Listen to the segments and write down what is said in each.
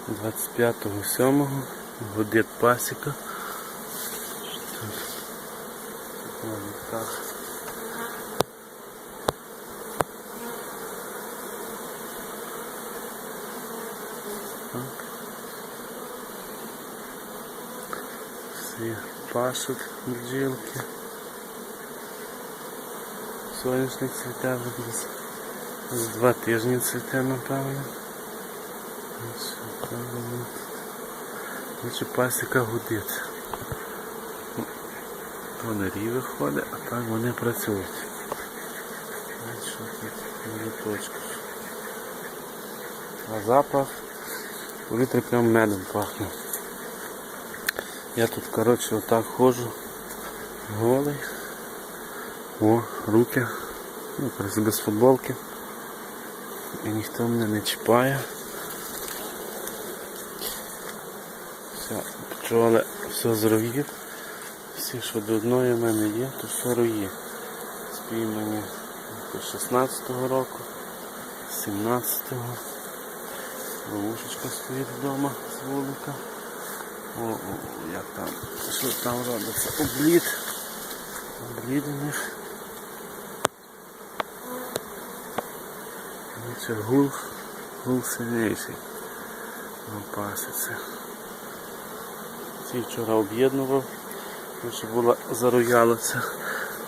25.07. Гудить пасіка. Всі пашуть бджілки. Соняшник цвіте вже з 2 тижні цвіте, напевно. Значить, пасіка гудить. Вони ріві ходять, а так вони працюють. Ось що тут молоточку. А запах, повітря прям медом пахне. Я тут, коротше, отак ходжу, голий. О, руки, без футболки. І ніхто мене не чіпає. Все, пчоли, все з рогів. Всі, що до одної в мене є, то все рої. Спіймані з 16-го року, з 17-го. Ловушечка стоїть вдома з вулика. О, як там, що там робиться? Облід. Облід у них. Це гул сильніший на пасіці. Ці вчора об'єднував, щоб була зароялася.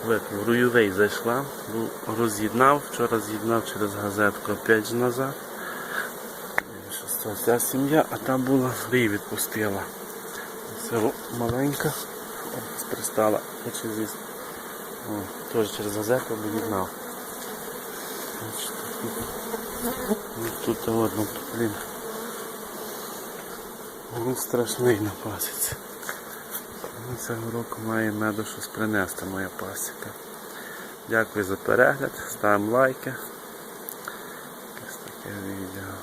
В руйовий зайшла, роз'єднав, вчора з'єднав через газетку опять же назад. Ця сім'я, а там була рій відпустила. Це маленька, пристала, хоче з'їсти. Теж через газетку об'єднав. Тут одно, блін. Він страшний на пасіці. Цього року має меду щось принести моя пасіка. Дякую за перегляд, ставимо лайки. Ось таке відео.